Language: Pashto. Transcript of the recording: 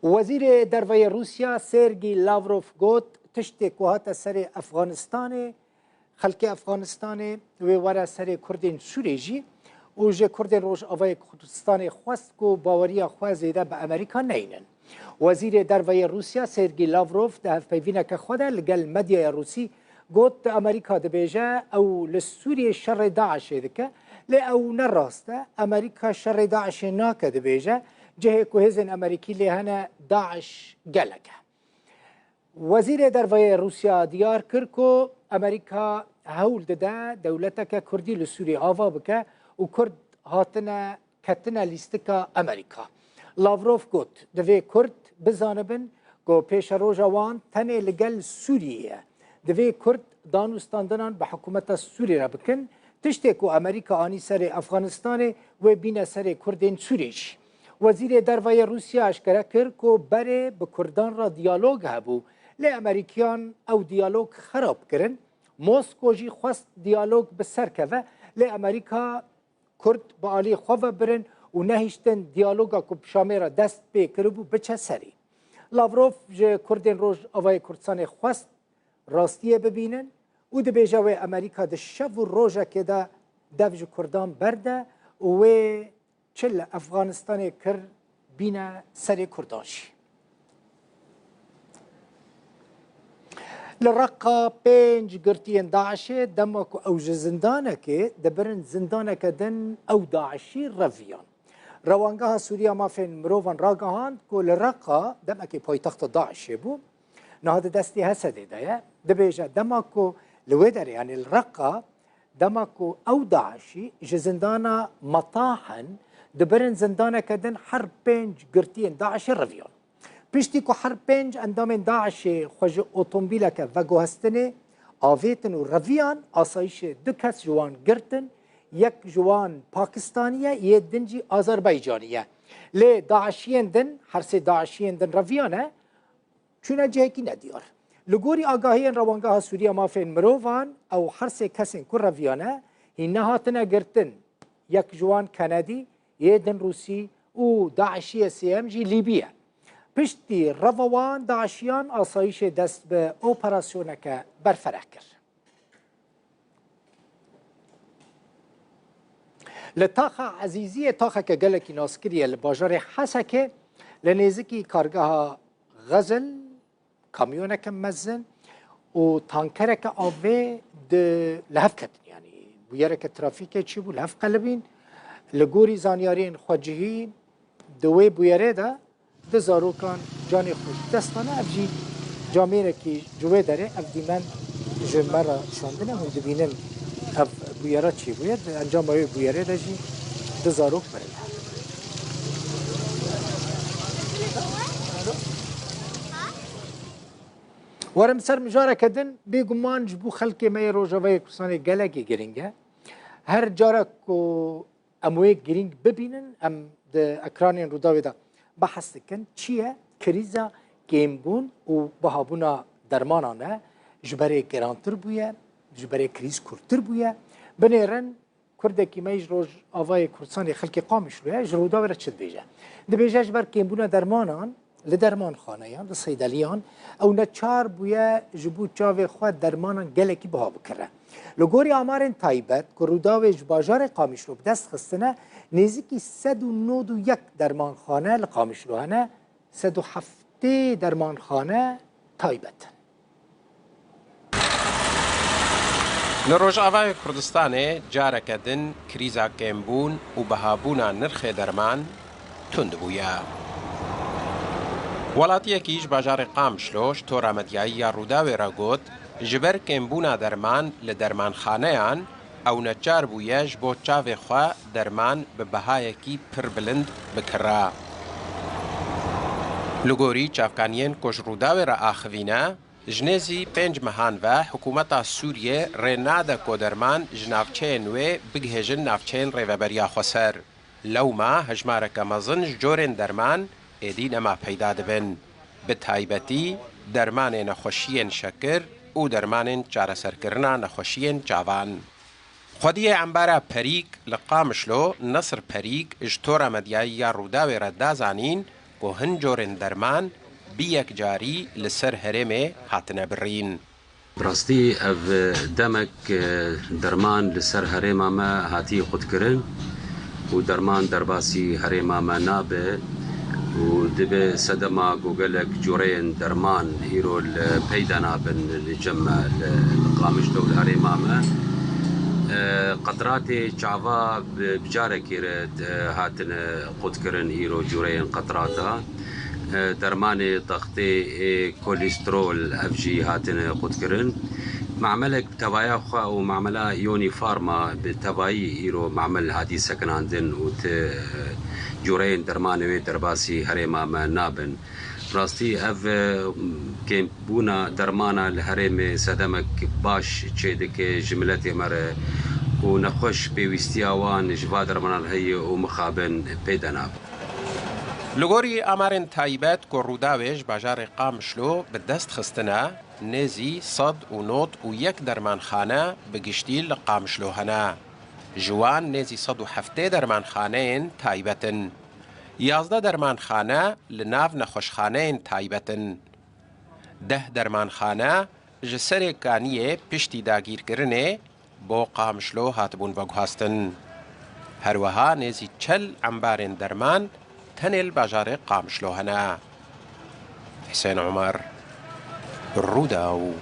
وزیر دروی روسیا سرگی لاوروف گوت تشتی که هات سر افغانستان خلق افغانستان و ورا سر کردین سوری جی و جه کردین روش آوای کردستان خواست که باوری خواه زیده به امریکا نینن. وزیر دروی روسیا سرگی لاوروف ده پیوینه که خوده لگل مدیا روسی گوت امریکا دبیجه او لسوری شر داعش دکه لی او نراسته امریکا شر داعش ناکه دبیجه جه که هزین امریکی لی هنه داعش گلکه. وزیر دروی روسیا دیار کرد که امریکا هول داده دولتک کردی لسوری آوا بکه و کرد هاتنه کتنه لیستکا امریکا. لاوروف گوت دوی کرد بزانبن که پیش روژا وان تنه لگل سوریه دوی کرد دانوستاندنان به حکومت سوری را بکن تشتی که امریکا آنی سر افغانستان و بین سر کردین سوریش. وزیر دروی روسیا اشکره کرد که بره به کردان را دیالوگ هبو لی امریکیان او دیالوگ خراب کرن موسکو جی خواست دیالوگ بسر که لی امریکا کرد با آلی خواه برن و نهیشتن دیالوگا که شامه را دست بی کربو بچه سری. لاوروف جه کردین روش آوای کردستان خواست راستیه ببینن و ده بیجه و امریکا ده شب و روژه که ده دوج کردان برده و چل افغانستان کر بینه سر کردانشی. لرقا پنج گرتین داعشه دما که اوج زندانه که دبرن زندانه که دن او داعشی رویان. روانگاه سوریا مافین مروان راگهاند که لرقا دما که پایتخت داعشه بو نهاد دستی حسده ده دبیجه دما که لویدر یعنی الرقا دما که او داعشی جزندانا مطاحن دبرن زندانه که دن هر پنج گرتین داعشه رویان. پشتی که هر پنج اندام داعش خوش اتومبیل که و گوهستنه آویتن و رویان آسایش دو کس جوان گرتن یک جوان پاکستانیه یه دنجی آذربایجانیه لی داعشیان دن هر سه داعشیان دن رویانه چونه جه کی ندیار لگوری آگاهی روانگاه سوریا مافین مروان او هر سه کسین که رویانه هی نهاتنه گرتن یک جوان کندی یه دن روسی و داعشی سیم جی لیبیه پشتی روان داعشیان آسایش دست به اپراسیونه که برفره کرد. لطاقه عزیزی طاقه که گلکی ناسکریه لباجار حسکه لنیزکی کارگاه غزل کامیونه که مزن و تانکره که آوه لحف کتن یعنی بویره که ترافیکه چی بو لحف قلبین لگوری زانیارین خواجهی دوی بویره ده ده زاروکان جانی خوش دستانه افجی جامعه که جوه داره اف دیمن جمعه را شاندنه هم دبینم اف بویره چی بوید انجام باید بویره ده جی ده زاروک برده ورم سر مجاره کدن بیگمان جبو خلق مای روژاوی کسانی گلگی گرینگه هر جاره که اموی گرینگ ببینن ام ده اکرانین رو داویده بحث کن چیه کریزا گیمبون و بهابونا درمانانه جبره گرانتر بویه جبره کریز کرتر بویه بنیرن کرده که میج روز آوای کردستان خلق قامش رویه جرودا وره چد بیجه ده بیجه جبر گیمبونا درمانان لدرمان خانه یان لصیدلیان او نچار بویه جبو چاوی خواه درمانان گلکی بها بکره لگوری آمارن تایبت که روداوی جباجار قامش رو بدست خستنه نزدیکی 191 درمانخانه لقامش رو هنه 107 درمانخانه تایبت لروجاوای کردستان جارک دن کریزا کمبون و بهابونا نرخ درمان تند بویا ولاتی کیش بازار قامشلوش تورا مدیایی یا روداوی را گوت جبر کمبونا درمان لدرمان خانهان او نچار بویش بو چاوی خواه درمان به بهایکی پر بلند بکره. لگوری چافکانین کش روداوی را آخوینه جنیزی 5 مهان و حکومت سوریه رناده که درمان جنافچه نوی بگهجن نافچین ریوبریا خسر. لو ما هجماره که مزن جورن درمان ایدی نما پیدا دبن. به تایبتی درمان نخوشین شکر او درمان چاره سرکرنا نخوشین جوان. خودی عنبر پریک لقامشلو نصر پریک اجتورا مدیایی روداوی را دازانین کو هنجورن درمان بیک جاری لسر هرمه هاتنه برین. براستی او دمک درمان لسر هرما ما هاتی خود کرن و درمان درباسی هرما ما نابه و دبه سدما گوگلک جورین درمان هیرو پیدا نابن لجمع لقامش دول هرما ما قطرات چاوا بجاره کیرد هاتن خود کرن هیرو جورین قطراتا درمان ضغطي كوليسترول افجي هاتن خود کرن معملك توايا خوا و معملا يوني فارما بتوايي هيرو معمل هادي سكناندن و جورين درمان و درباسي هريما ما نابن راستي اف كيم بونا درمانا الهريم سدمك باش تشيدك جملتي مره و نخوش بويستياوان جوا درمانا هي و مخابن بيدناب لگوری امارن تایبت که روداویش باجار قامشلو به دست خستنه نزی صد و نوت و یک درمان خانه بگشتی لقامشلو هنه. جوان نزی صد و هفته درمان خانه تایبتن. 11 درمان خانه لناف نخوش خانه تایبتن. 10 درمان خانه جسر کانیه پشتی داگیر کرنه با قامشلو هاتبون بگوهستن. هر وها نزی 40 انبارن درمان تنل باجار قامشلو هنا. حسين عمر، الروداو.